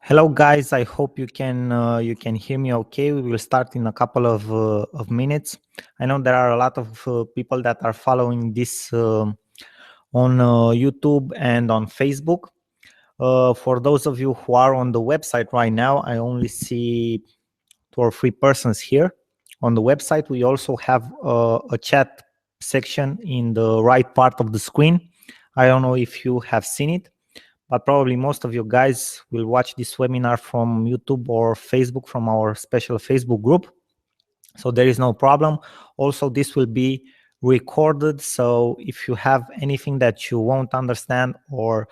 Hello guys, I hope you can hear me okay. We will start in a couple of minutes. I know there are a lot of people that are following this on YouTube and on Facebook. For those of you who are on the website right now, I only see 2 or 3 persons here. On the website, we also have a chat section in the right part of the screen. I don't know if you have seen it, but probably most of you guys will watch this webinar from YouTube or Facebook from our special Facebook group. So there is no problem. Also, this will be recorded. So if you have anything that you won't understand or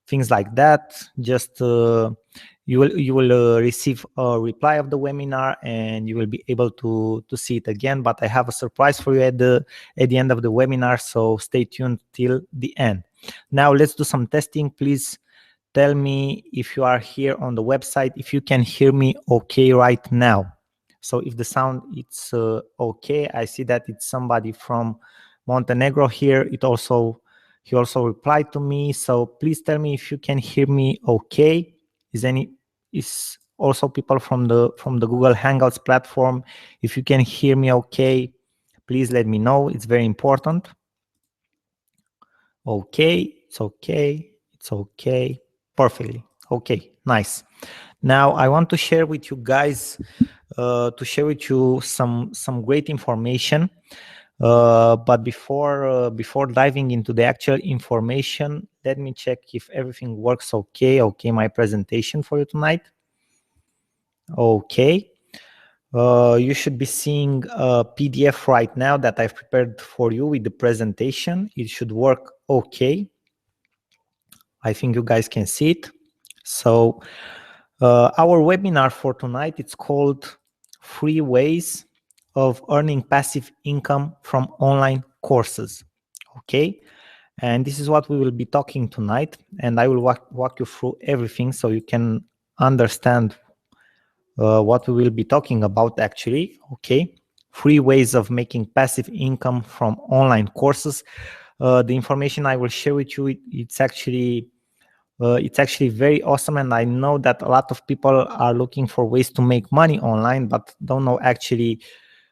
things like that, just you will receive a reply of the webinar and you will be able to see it again. But I have a surprise for you at the end of the webinar, so stay tuned till the end. Now let's do some testing. Please tell me if you are here on the website, if you can hear me okay right now. So if the sound it's okay, I see that it's somebody from Montenegro here. He also replied to me. So please tell me if you can hear me okay. Is also people from the Google Hangouts platform. If you can hear me okay, please let me know. It's very important. Okay, it's okay, it's okay, perfectly. Okay, nice. Now I want to share with you guys, some great information. But before diving into the actual information, let me check if everything works okay. Okay, my presentation for you tonight. Okay. You should be seeing a PDF right now that I've prepared for you with the presentation. It should work okay. I think you guys can see it. So our webinar for tonight, it's called 3 Ways of Earning Passive Income from Online Courses. Okay. And this is what we will be talking tonight. And I will walk you through everything so you can understand what we will be talking about actually. Okay. 3 ways of making passive income from online courses. The information I will share with you, it's actually very awesome, and I know that a lot of people are looking for ways to make money online but don't know actually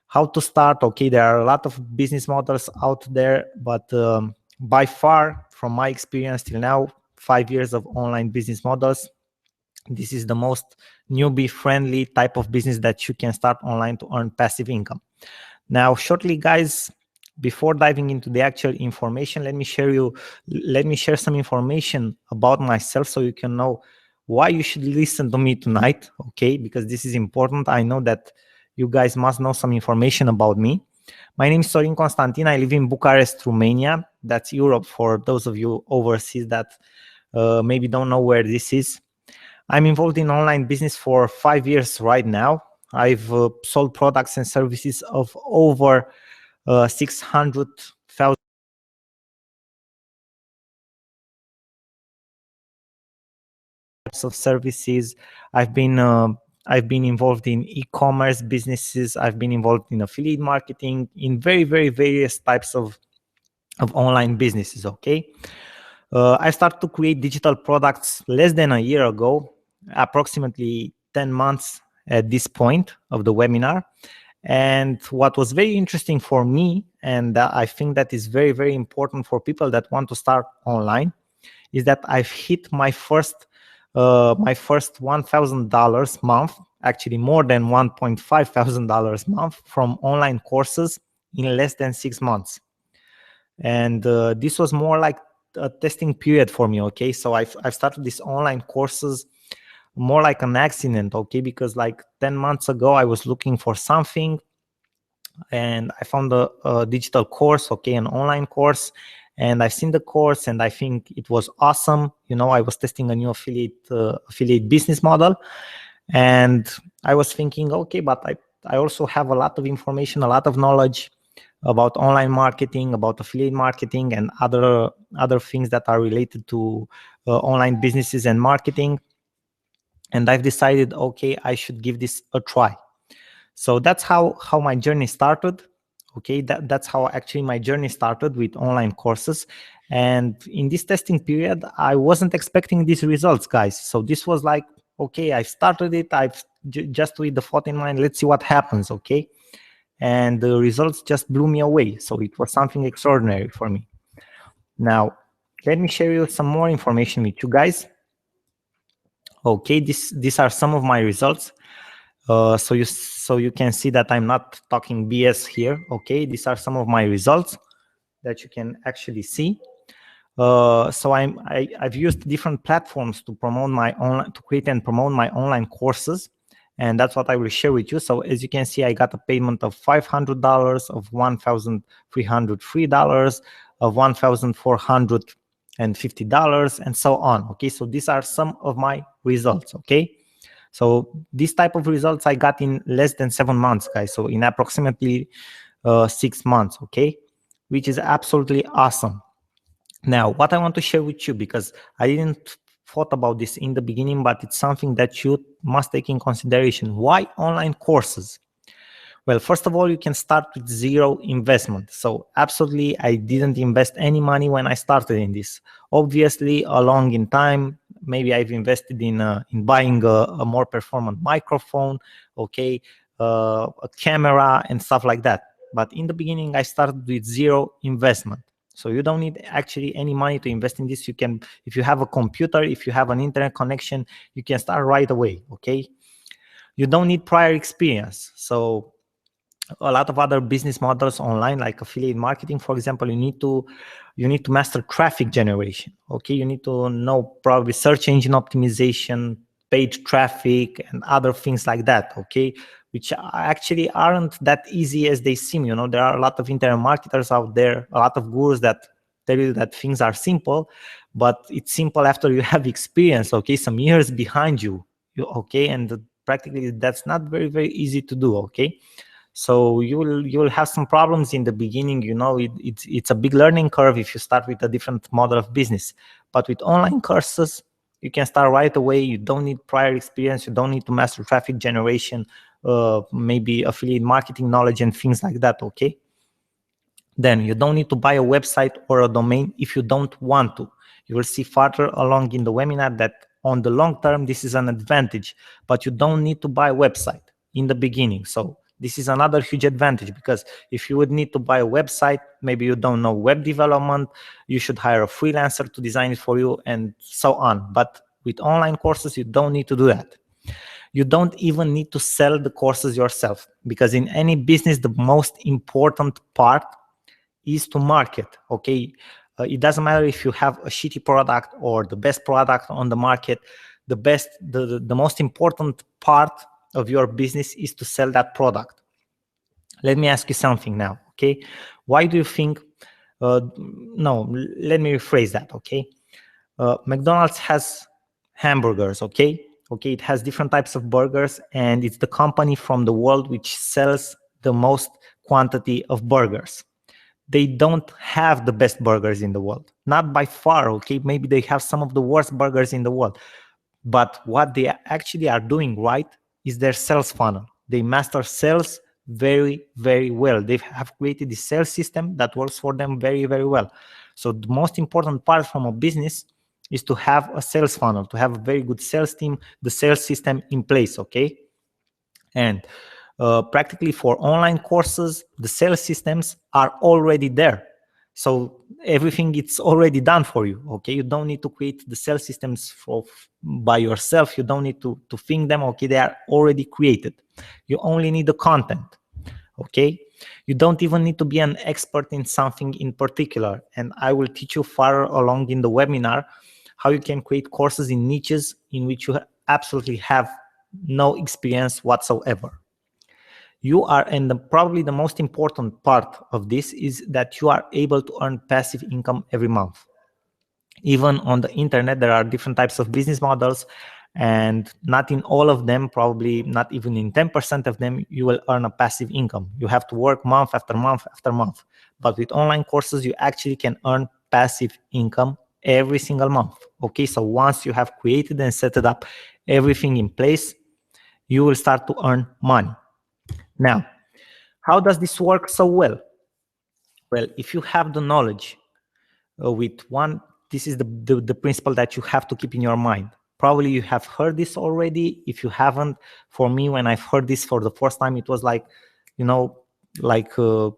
how to start. Okay, there are a lot of business models out there, but by far, from my experience till now, 5 years of online business models, this is the most newbie friendly type of business that you can start online to earn passive income. Now shortly, guys, before diving into the actual information, let me share some information about myself so you can know why you should listen to me tonight. Okay, because this is important. I know that you guys must know some information about me. My name is Sorin Constantin. I live in Bucharest, Romania. That's Europe for those of you overseas that maybe don't know where this is. I'm involved in online business for 5 years right now. I've sold products and services of over 600,000 types of services. I've been involved in e-commerce businesses. I've been involved in affiliate marketing, in very, very various types of online businesses. Okay. I started to create digital products less than a year ago, approximately 10 months at this point of the webinar. And what was very interesting for me, and I think that is very, very important for people that want to start online, is that I've hit my first $1,000 month, actually more than $1,500 month from online courses in less than 6 months. And this was more like a testing period for me. Okay, so I've started these online courses more like an accident. Okay, because like 10 months ago I was looking for something and I found a digital course, okay, an online course, and I've seen the course and I think it was awesome. You know, I was testing a new affiliate business model, and I was thinking, okay, but I also have a lot of information, a lot of knowledge about online marketing, about affiliate marketing, and other things that are related to online businesses and marketing. And I've decided, okay, I should give this a try. So that's how my journey started. Okay, that's how actually my journey started with online courses. And in this testing period, I wasn't expecting these results, guys. So this was like okay, I started it, I've just with the thought in mind, let's see what happens, okay? And the results just blew me away. So it was something extraordinary for me. Now, let me share you some more information with you guys. Okay, these are some of my results. So you can see that I'm not talking BS here. Okay, these are some of my results that you can actually see. So I've used different platforms to promote my online, to create and promote my online courses, and that's what I will share with you. So as you can see, I got a payment of $500, of $1,303, of $1,450, and so on. Okay, so these are some of my results. Okay, so this type of results I got in less than 7 months, guys. So in approximately 6 months. Okay, which is absolutely awesome. Now, what I want to share with you, because I didn't thought about this in the beginning, but it's something that you must take in consideration. Why online courses? Well, first of all, you can start with zero investment. So absolutely, I didn't invest any money when I started in this. Obviously, along in time, maybe I've invested in buying a more performant microphone, okay, a camera and stuff like that. But in the beginning, I started with zero investment. So you don't need actually any money to invest in this. You can, if you have a computer, if you have an internet connection, you can start right away, okay? You don't need prior experience. So a lot of other business models online, like affiliate marketing, for example, you need to master traffic generation, okay? You need to know probably search engine optimization, page traffic, and other things like that, okay? Which actually aren't that easy as they seem. You know, there are a lot of internet marketers out there, a lot of gurus that tell you that things are simple, but it's simple after you have experience, okay? Some years behind you, okay? And practically that's not very, very easy to do, okay? So you will have some problems in the beginning. You know, it's a big learning curve if you start with a different model of business. But with online courses, you can start right away. You don't need prior experience. You don't need to master traffic generation, maybe affiliate marketing knowledge and things like that, okay? Then you don't need to buy a website or a domain if you don't want to. You will see further along in the webinar that on the long term, this is an advantage, but you don't need to buy a website in the beginning. So this is another huge advantage, because if you would need to buy a website, maybe you don't know web development, you should hire a freelancer to design it for you and so on. But with online courses, you don't need to do that. You don't even need to sell the courses yourself, because in any business, the most important part is to market, okay? It doesn't matter if you have a shitty product or the best product on the market. The most important part of your business is to sell that product. Let me ask you something now, okay? Why do you think, no, let me rephrase that, okay? McDonald's has hamburgers, okay? Okay, it has different types of burgers, and it's the company from the world which sells the most quantity of burgers. They don't have the best burgers in the world, not by far, okay? Maybe they have some of the worst burgers in the world. But what they actually are doing right is their sales funnel. They master sales very, very well. They have created the sales system that works for them very, very well. So the most important part from a business is to have a sales funnel, to have a very good sales team, the sales system in place, okay? And practically for online courses, the sales systems are already there. So everything it's already done for you, okay? You don't need to create the sales systems by yourself. You don't need to think them, okay? They are already created. You only need the content, okay? You don't even need to be an expert in something in particular. And I will teach you far along in the webinar how you can create courses in niches in which you absolutely have no experience whatsoever. You are, and probably the most important part of this is that you are able to earn passive income every month. Even on the internet, there are different types of business models, and not in all of them, probably not even in 10% of them, you will earn a passive income. You have to work month after month after month. But with online courses, you actually can earn passive income every single month. Okay, so once you have created and set it up, everything in place, you will start to earn money. Now, how does this work so well? Well, if you have the knowledge with one, this is the principle that you have to keep in your mind. Probably you have heard this already. If you haven't, for me, when I've heard this for the first time, it was like, you know, like a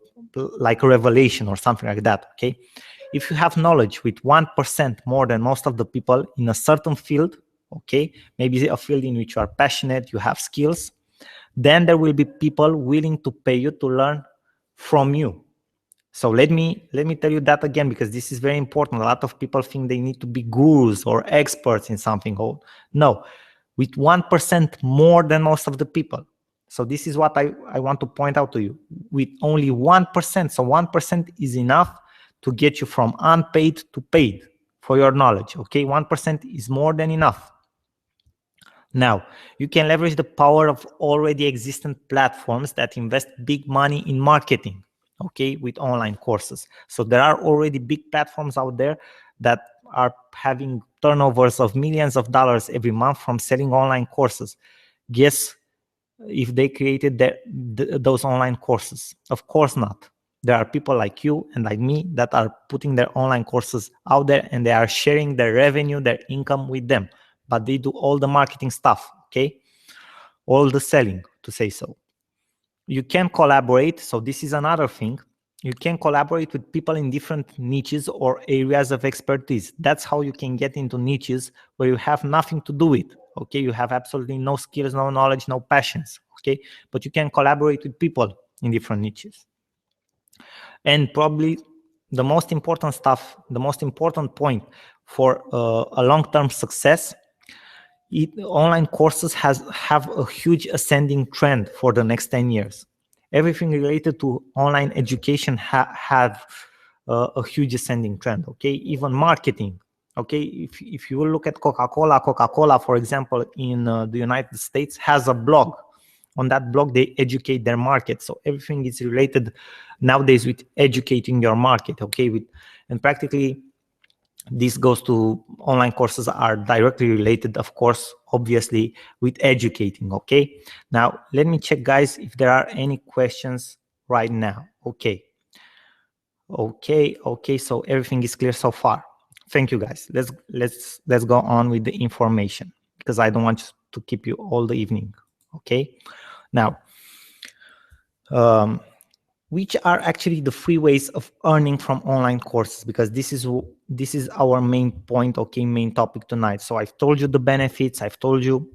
revelation or something like that. Okay, if you have knowledge with 1% more than most of the people in a certain field, okay, maybe a field in which you are passionate, you have skills, then there will be people willing to pay you to learn from you. So let me tell you that again, because this is very important. A lot of people think they need to be gurus or experts in something. Oh, no, with 1% more than most of the people. So this is what I want to point out to you. With only 1%, so 1% is enough to get you from unpaid to paid for your knowledge. Okay, 1% is more than enough. Now, you can leverage the power of already existent platforms that invest big money in marketing, okay, with online courses. So there are already big platforms out there that are having turnovers of millions of dollars every month from selling online courses. Guess if they created those online courses? Of course not. There are people like you and like me that are putting their online courses out there, and they are sharing their revenue, their income with them. But they do all the marketing stuff, okay? All the selling, to say so. You can collaborate. So this is another thing. You can collaborate with people in different niches or areas of expertise. That's how you can get into niches where you have nothing to do with, okay? You have absolutely no skills, no knowledge, no passions, okay? But you can collaborate with people in different niches. And probably the most important stuff, the most important point for a long-term success, online courses have a huge ascending trend for the next 10 years. Everything related to online education have a huge ascending trend, okay? Even marketing, okay? If you look at Coca-Cola, for example, in the United States, has a blog. On that blog, they educate their market. So everything is related nowadays with educating your market, okay? And practically, this goes to online courses are directly related, of course, obviously, with educating, okay? Now, let me check, guys, if there are any questions right now. Okay, so everything is clear so far. Thank you, guys. Let's go on with the information, because I don't want to keep you all the evening, okay? Now, which are actually the free ways of earning from online courses, because this is our main point, okay, main topic tonight. So I've told you the benefits, I've told you,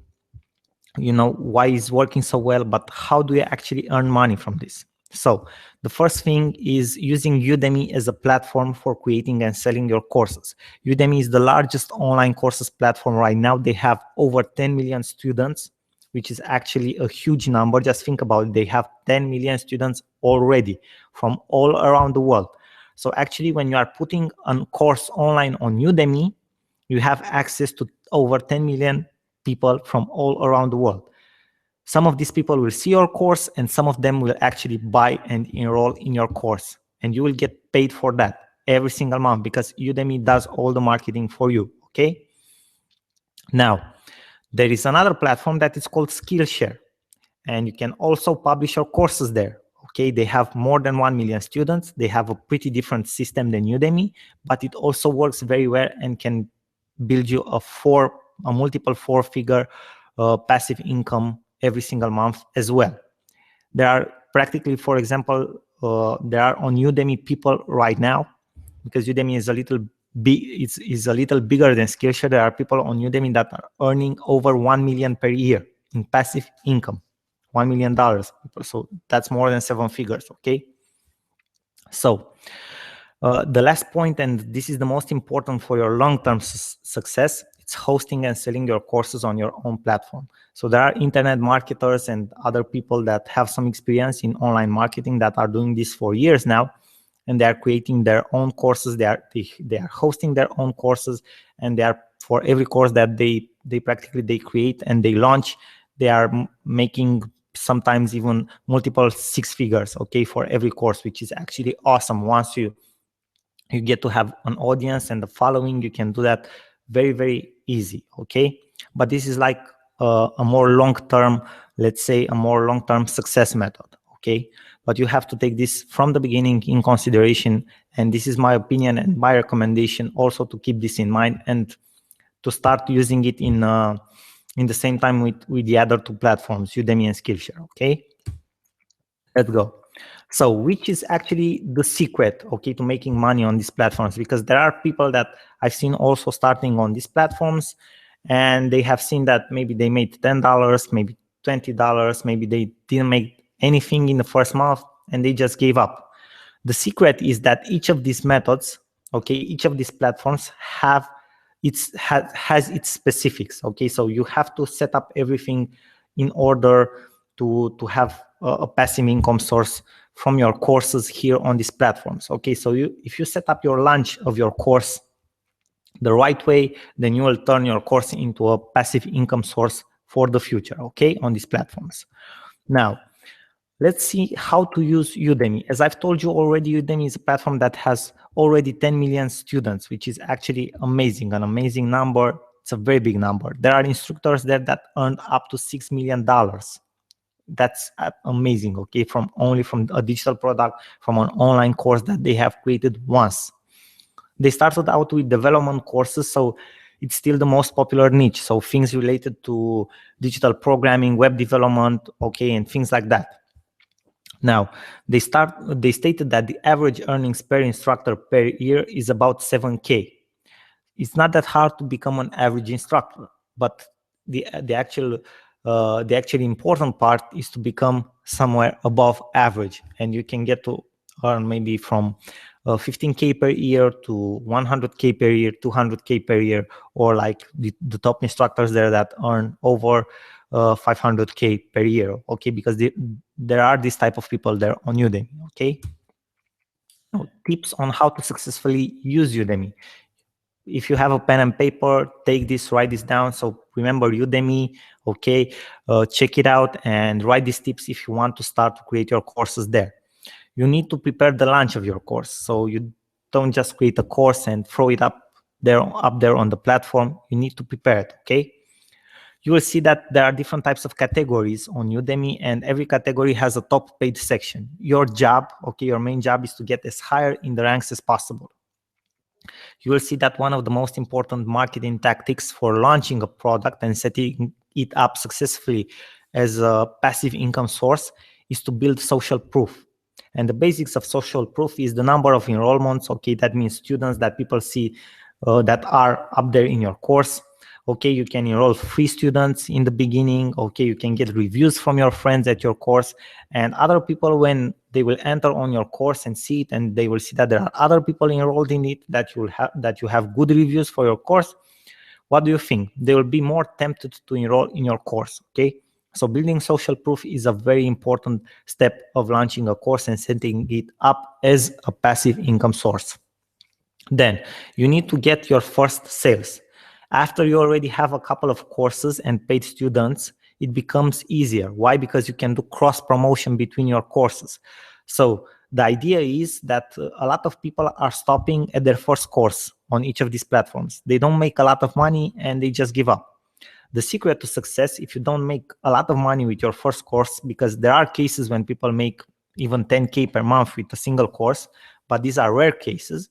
why it's working so well, but how do you actually earn money from this? So the first thing is using Udemy as a platform for creating and selling your courses. Udemy is the largest online courses platform right now. They have over 10 million students, which is actually a huge number. Just think about it. They have 10 million students already from all around the world. So actually, when you are putting a course online on Udemy, you have access to over 10 million people from all around the world. Some of these people will see your course, and some of them will actually buy and enroll in your course. And you will get paid for that every single month, because Udemy does all the marketing for you, okay? Now, there is another platform that is called Skillshare, and you can also publish your courses there. Okay, they have more than 1 million students. They have a pretty different system than Udemy, but it also works very well and can build you a multiple four-figure passive income every single month as well. There are practically, for example, there are on Udemy people right now, because Udemy is a little bigger than Skillshare. There are people on Udemy that are earning over 1 million per year in passive income, $1 million. So that's more than 7 figures, okay? So the last point, and this is the most important for your long-term success, it's hosting and selling your courses on your own platform. So there are internet marketers and other people that have some experience in online marketing that are doing this for years now, and they are creating their own courses. They are hosting their own courses, and they are, for every course that they practically create and they launch, they are making sometimes even multiple 6 figures, okay, for every course, which is actually awesome. Once you get to have an audience and the following, you can do that very, very easy, okay? But this is like a more long-term, let's say, a more long-term success method, okay? But you have to take this from the beginning in consideration, and this is my opinion and my recommendation also, to keep this in mind. And to start using it in the same time with the other two platforms, Udemy and Skillshare. Okay, let's go. So which is actually the secret, okay, to making money on these platforms? Because there are people that I've seen also starting on these platforms, and they have seen that maybe they made $10, maybe $20, maybe they didn't make anything in the first month and they just gave up. The secret is that each of these methods, okay, each of these platforms has its specifics. Okay, so you have to set up everything in order to have a passive income source from your courses here on these platforms. Okay, so if you set up your launch of your course the right way, then you will turn your course into a passive income source for the future, okay, on these platforms. Now, let's see how to use Udemy. As I've told you already, Udemy is a platform that has already 10 million students, which is actually amazing, an amazing number. It's a very big number. There are instructors there that earned up to $6 million. That's amazing, okay, from a digital product, from an online course that they have created once. They started out with development courses, so it's still the most popular niche. So things related to digital programming, web development, okay, and things like that. Now, they stated that the average earnings per instructor per year is about 7K. It's not that hard to become an average instructor, but the actually important part is to become somewhere above average, and you can get to earn maybe from 15K per year to 100K per year, 200K per year, or like the top instructors there that earn over 500K per year, okay, because there are this type of people there on Udemy, okay. Now, tips on how to successfully use Udemy. If you have a pen and paper, take this, write this down. So remember Udemy, okay, check it out and write these tips if you want to start to create your courses there. You need to prepare the launch of your course. So you don't just create a course and throw it up there on the platform. You need to prepare it, okay? You will see that there are different types of categories on Udemy, and every category has a top paid section. Your job, okay, your main job is to get as higher in the ranks as possible. You will see that one of the most important marketing tactics for launching a product and setting it up successfully as a passive income source is to build social proof. And the basics of social proof is the number of enrollments. Okay, that means students that people see that are up there in your course. Okay, you can enroll free students in the beginning. Okay, you can get reviews from your friends at your course, and other people, when they will enter on your course and see it, and they will see that there are other people enrolled in it, that you have good reviews for your course. What do you think? They will be more tempted to enroll in your course. Okay, so building social proof is a very important step of launching a course and setting it up as a passive income source. Then you need to get your first sales. After you already have a couple of courses and paid students, it becomes easier. Why? Because you can do cross promotion between your courses. So the idea is that a lot of people are stopping at their first course on each of these platforms. They don't make a lot of money and they just give up. The secret to success, if you don't make a lot of money with your first course, because there are cases when people make even 10K per month with a single course, but these are rare cases.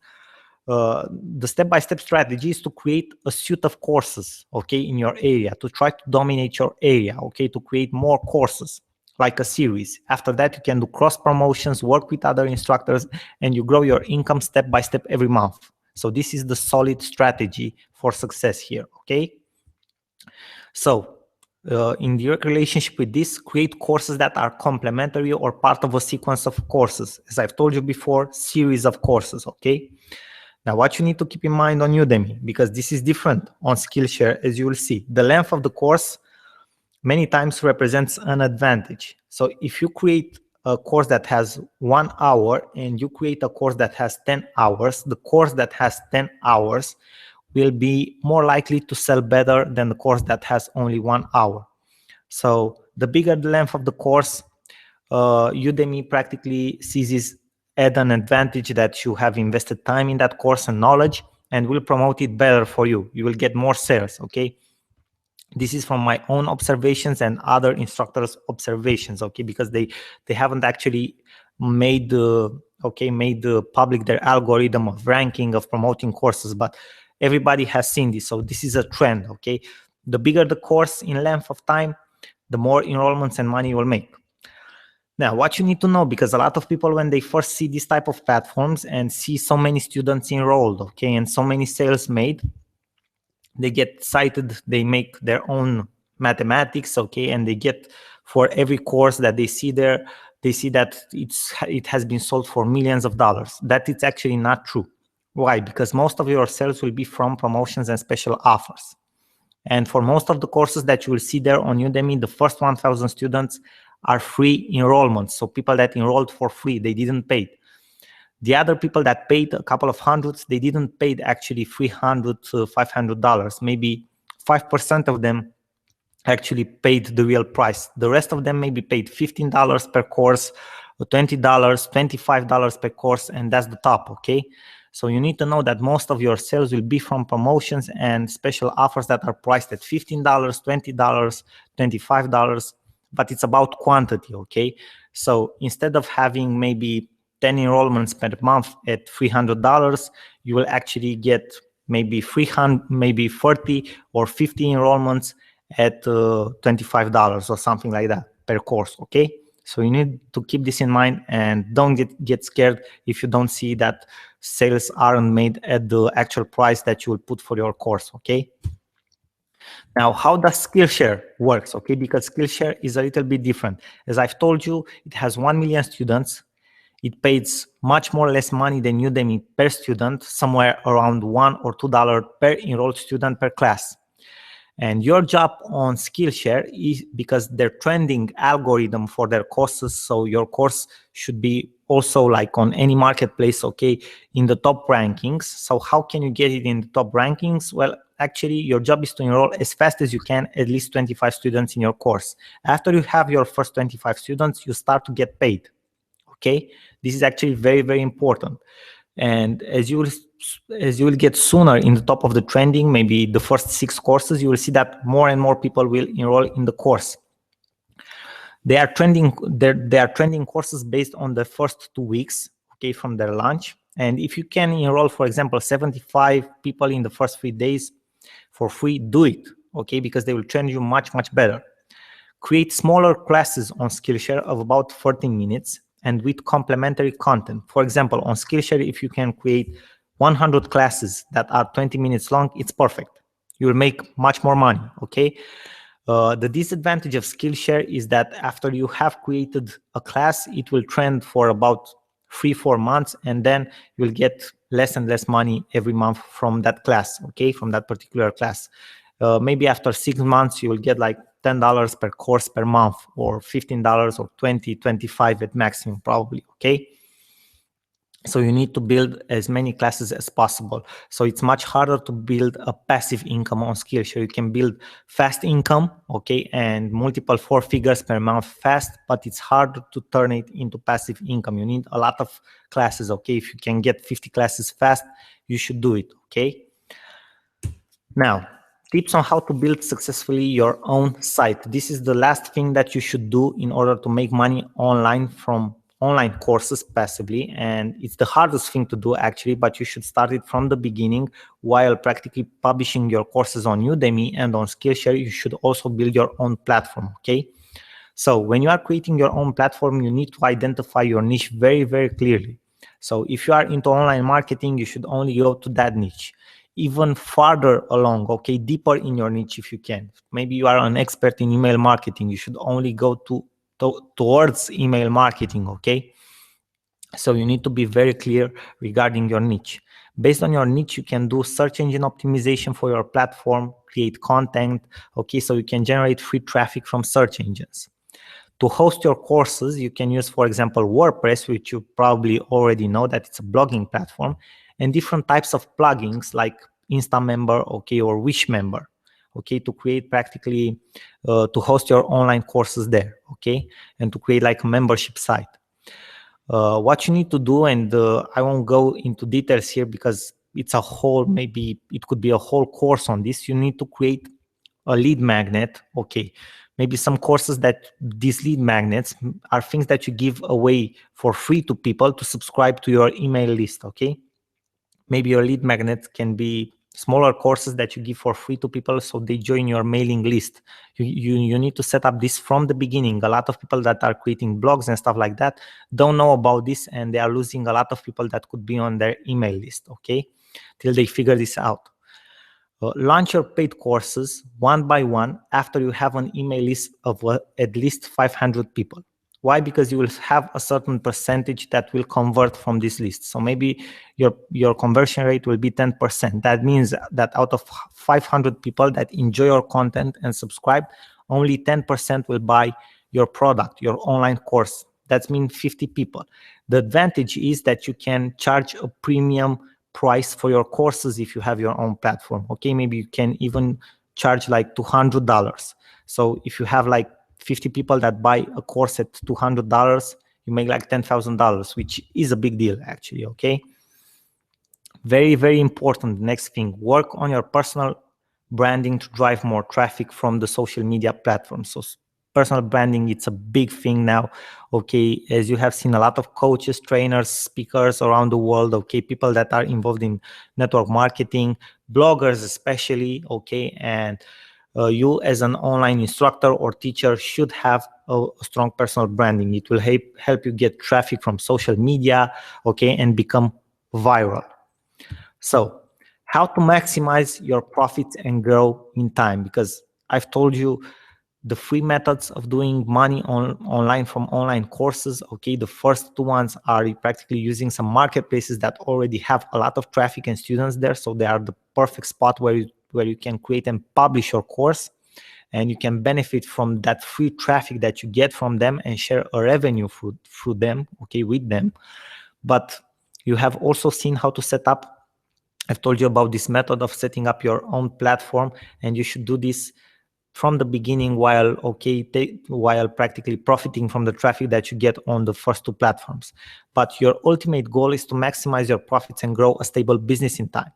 The step-by-step strategy is to create a suite of courses, okay, in your area, to try to dominate your area, okay, to create more courses, like a series. After that, you can do cross promotions, work with other instructors, and you grow your income step by step every month. So this is the solid strategy for success here, okay? So in direct relationship with this, create courses that are complementary or part of a sequence of courses. As I've told you before, series of courses, okay? Now, what you need to keep in mind on Udemy, because this is different on Skillshare, as you will see, the length of the course many times represents an advantage. So if you create a course that has 1 hour and you create a course that has 10 hours, the course that has 10 hours will be more likely to sell better than the course that has only 1 hour. So the bigger the length of the course, Udemy practically seizes at an advantage that you have invested time in that course and knowledge, and will promote it better for you. You will get more sales, okay? This is from my own observations and other instructors' observations, okay? Because they haven't actually made public their algorithm of ranking, of promoting courses, but everybody has seen this. So this is a trend, okay? The bigger the course in length of time, the more enrollments and money you will make. Now, what you need to know, because a lot of people, when they first see this type of platforms and see so many students enrolled, okay, and so many sales made, they get excited, they make their own mathematics, okay, and they get, for every course that they see there, they see that it has been sold for millions of dollars. That is actually not true. Why? Because most of your sales will be from promotions and special offers. And for most of the courses that you will see there on Udemy, the first 1,000 students are free enrollments. So people that enrolled for free, they didn't pay. The other people that paid a couple of hundreds, they didn't pay actually $300 to $500. Maybe 5% of them actually paid the real price. The rest of them maybe paid $15 per course, $20, $25 per course, and that's the top, okay? So you need to know that most of your sales will be from promotions and special offers that are priced at $15, $20, $25, but it's about quantity, okay? So instead of having maybe 10 enrollments per month at $300, you will actually get maybe 30 or 50 enrollments at $25 or something like that per course, okay? So you need to keep this in mind, and don't get scared if you don't see that sales aren't made at the actual price that you will put for your course, okay? Now, how does Skillshare works, okay? Because Skillshare is a little bit different. As I've told you, it has 1 million students. It pays much more or less money than Udemy per student, somewhere around $1 or $2 per enrolled student per class. And your job on Skillshare is, because they're trending algorithm for their courses, so your course should be also like on any marketplace, okay, in the top rankings. So how can you get it in the top rankings? Well, actually, your job is to enroll as fast as you can, at least 25 students in your course. After you have your first 25 students, you start to get paid, okay? This is actually very, very important. And as you will get sooner in the top of the trending, maybe the first 6 courses, you will see that more and more people will enroll in the course. They are trending courses based on the first 2 weeks, okay, from their launch. And if you can enroll, for example, 75 people in the first 3 days for free, do it, okay, because they will train you much, much better. Create smaller classes on Skillshare of about 14 minutes and with complementary content. For example, on Skillshare, if you can create 100 classes that are 20 minutes long, it's perfect. You will make much more money, okay? The disadvantage of Skillshare is that after you have created a class, it will trend for about 3-4 months, and then you'll get less and less money every month from that class, okay, from that particular class. Maybe after 6 months, you will get like $10 per course per month, or $15 or $20, $25 at maximum, probably, okay? So you need to build as many classes as possible. So it's much harder to build a passive income on Skillshare. You can build fast income, okay, and multiple 4 figures per month fast, but it's hard to turn it into passive income. You need a lot of classes, okay? If you can get 50 classes fast, you should do it, okay? Now, tips on how to build successfully your own site. This is the last thing that you should do in order to make money online from online courses passively, and it's the hardest thing to do actually, but you should start it from the beginning. While practically publishing your courses on Udemy and on Skillshare, you should also build your own platform, okay? So when you are creating your own platform, you need to identify your niche very, very clearly. So if you are into online marketing, you should only go to that niche. Even farther along, okay, deeper in your niche if you can. Maybe you are an expert in email marketing, you should only go towards email marketing, okay? So you need to be very clear regarding your niche. Based on your niche, you can do search engine optimization for your platform, create content, okay, so you can generate free traffic from search engines. To host your courses, you can use, for example, WordPress, which you probably already know that it's a blogging platform, and different types of plugins like InstaMember, okay, or WishMember, okay, to create practically, to host your online courses there, okay, and to create like a membership site. What you need to do, and I won't go into details here because it's a whole, maybe it could be a whole course on this. You need to create a lead magnet, okay. Maybe some courses that these lead magnets are things that you give away for free to people to subscribe to your email list, okay? Maybe your lead magnet can be smaller courses that you give for free to people so they join your mailing list. You need to set up this from the beginning. A lot of people that are creating blogs and stuff like that don't know about this, and they are losing a lot of people that could be on their email list, okay, till they figure this out. Launch your paid courses one by one after you have an email list of at least 500 people. Why? Because you will have a certain percentage that will convert from this list. So maybe your conversion rate will be 10%. That means that out of 500 people that enjoy your content and subscribe, only 10% will buy your product, your online course. That means 50 people. The advantage is that you can charge a premium price for your courses if you have your own platform. Okay, maybe you can even charge like $200. So if you have like 50 people that buy a course at $200, you make like $10,000, which is a big deal actually, okay? Very, very important. Next thing, work on your personal branding to drive more traffic from the social media platforms. So personal branding, it's a big thing now, okay? As you have seen, a lot of coaches, trainers, speakers around the world, okay? People that are involved in network marketing, bloggers especially, okay? And you as an online instructor or teacher should have a strong personal branding. It will help you get traffic from social media, okay, and become viral. So how to maximize your profits and grow in time? Because I've told you the free methods of doing money online from online courses, okay, the first two ones are practically using some marketplaces that already have a lot of traffic and students there, so they are the perfect spot where you can create and publish your course, and you can benefit from that free traffic that you get from them and share a revenue through them, okay, with them. But you have also seen how to set up, I've told you about this method of setting up your own platform, and you should do this from the beginning while practically profiting from the traffic that you get on the first two platforms. But your ultimate goal is to maximize your profits and grow a stable business in time.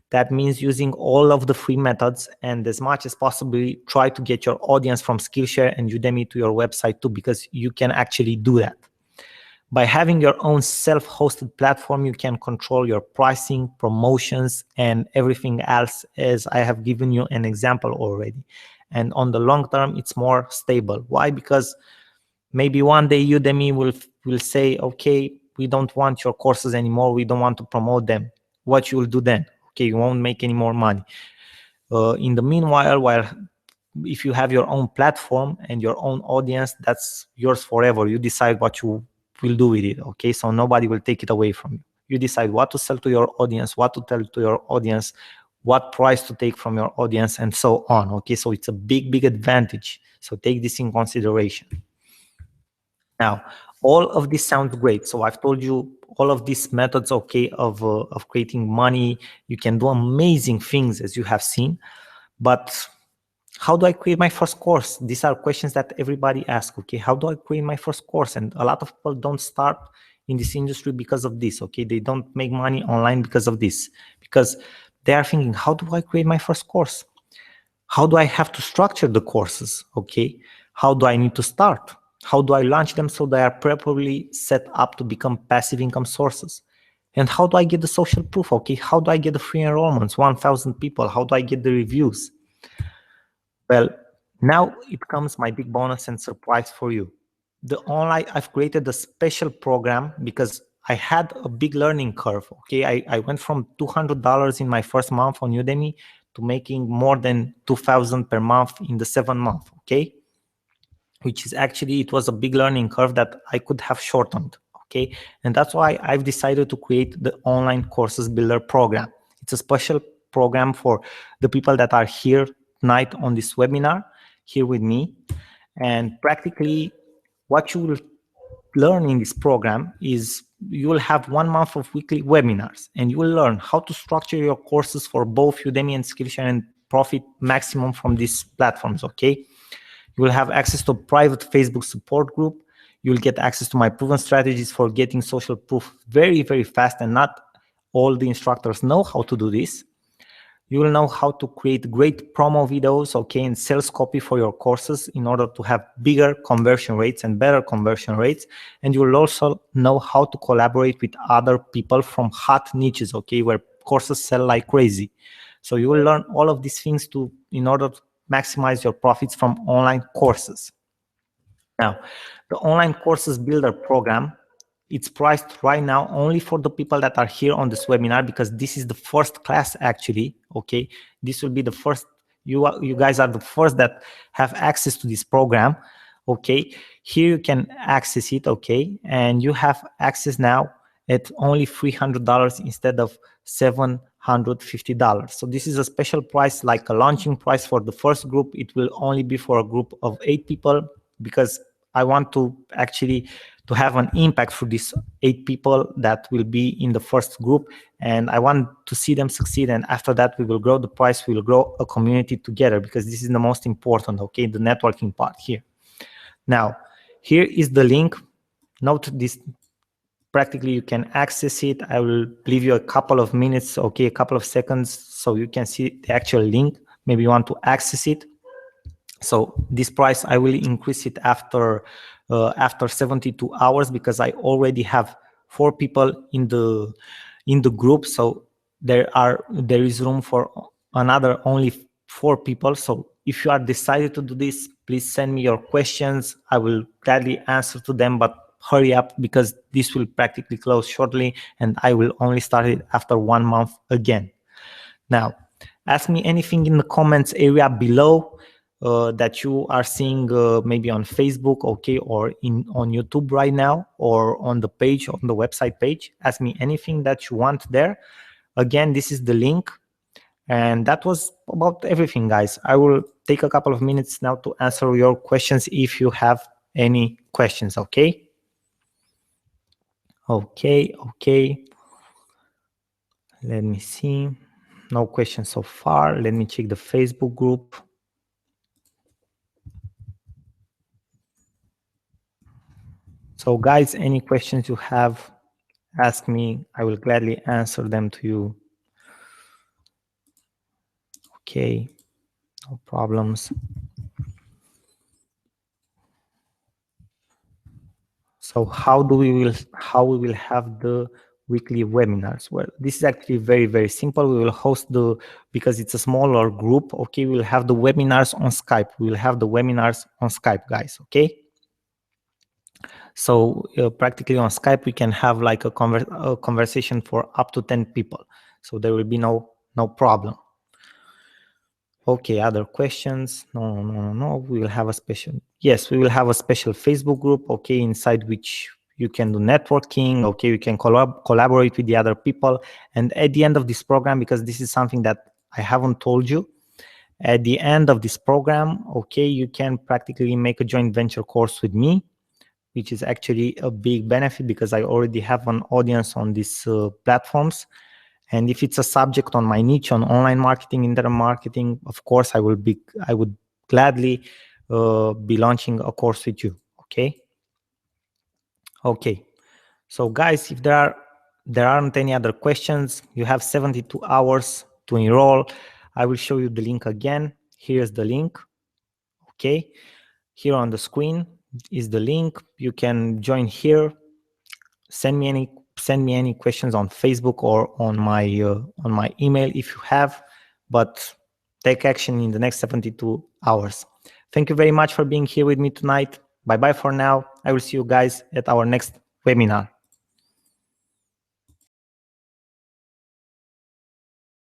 That means using all of the free methods, and as much as possible try to get your audience from Skillshare and Udemy to your website too, because you can actually do that. By having your own self-hosted platform, you can control your pricing, promotions, and everything else, as I have given you an example already. And on the long term, it's more stable. Why? Because maybe one day Udemy will say, okay, we don't want your courses anymore. We don't want to promote them. What you will do then? Okay, you won't make any more money. In the meanwhile, if you have your own platform and your own audience, that's yours forever. You decide what you will do with it, okay? So nobody will take it away from you. You decide what to sell to your audience, what to tell to your audience, what price to take from your audience, and so on, okay? So it's a big, big advantage. So take this in consideration. Now, all of this sounds great. So I've told you all of these methods, okay, of creating money. You can do amazing things, as you have seen. But how do I create my first course? These are questions that everybody asks, okay? How do I create my first course? And a lot of people don't start in this industry because of this, okay? They don't make money online because of this, because they are thinking, how do I create my first course? How do I have to structure the courses, okay? How do I need to start? How do I launch them so they are properly set up to become passive income sources? And how do I get the social proof, okay? How do I get the free enrollments, 1,000 people? How do I get the reviews? Well, now it comes my big bonus and surprise for you. I've created a special program because I had a big learning curve, okay? I went from $200 in my first month on Udemy to making more than $2,000 per month in the 7th month, okay? Which is actually, it was a big learning curve that I could have shortened, okay? And that's why I've decided to create the Online Courses Builder program. It's a special program for the people that are here tonight on this webinar, here with me. And practically what you will learn in this program is you will have 1 month of weekly webinars, and you will learn how to structure your courses for both Udemy and Skillshare and profit maximum from these platforms, okay? You will have access to a private Facebook support group. You will get access to my proven strategies for getting social proof very, very fast, and not all the instructors know how to do this. You will know how to create great promo videos, okay, and sales copy for your courses in order to have bigger conversion rates and better conversion rates. And you will also know how to collaborate with other people from hot niches, okay, where courses sell like crazy. So you will learn all of these things in order to maximize your profits from online courses. Now, the online courses builder program, it's priced right now only for the people that are here on this webinar, because this is the first class actually. Okay, this will be the first, you guys are the first that have access to this program. Okay, here you can access it. Okay, and you have access now at only $300 instead of $750. So this is a special price, like a launching price for the first group. It will only be for a group of 8 people, because I want to actually to have an impact for these 8 people that will be in the first group, and I want to see them succeed. And after that, we will grow the price, we will grow a community together, because this is the most important. Okay, the networking part here. Now, here is the link. Note this, practically you can access it. I will leave you a couple of minutes, okay, a couple of seconds, so you can see the actual link. Maybe you want to access it. So this price, I will increase it after 72 hours, because I already have 4 people in the group. So there is room for another only 4 people. So if you are decided to do this, please send me your questions. I will gladly answer to them, but hurry up, because this will practically close shortly, and I will only start it after 1 month again. Now, ask me anything in the comments area below that you are seeing maybe on Facebook, okay, or on YouTube right now, or on the page, on the website page. Ask me anything that you want there. Again, this is the link. And that was about everything, guys. I will take a couple of minutes now to answer your questions if you have any questions, okay? Okay. Let me see. No questions so far. Let me check the Facebook group. So guys, any questions you have, ask me. I will gladly answer them to you. Okay, no problems. So how we will have the weekly webinars? Well, this is actually very, very simple. We will host because it's a smaller group, okay, we'll have the webinars on Skype. We will have the webinars on Skype, guys, okay? So practically on Skype, we can have like a conversation for up to 10 people. So there will be no problem. Okay, other questions? No. We will have a special, yes, we will have a special Facebook group, okay, inside which you can do networking, okay, you can collaborate with the other people. And at the end of this program, because this is something that I haven't told you, at the end of this program, okay, you can practically make a joint venture course with me, which is actually a big benefit, because I already have an audience on these platforms. And if it's a subject on my niche, on online marketing, internet marketing, of course, I would gladly be launching a course with you. Okay. So guys, if there aren't any other questions, you have 72 hours to enroll. I will show you the link again. Here's the link. Okay. Here on the screen is the link. You can join here. Send me any questions on Facebook or on my email if you have, but take action in the next 72 hours. Thank you very much for being here with me tonight. Bye-bye for now. I will see you guys at our next webinar.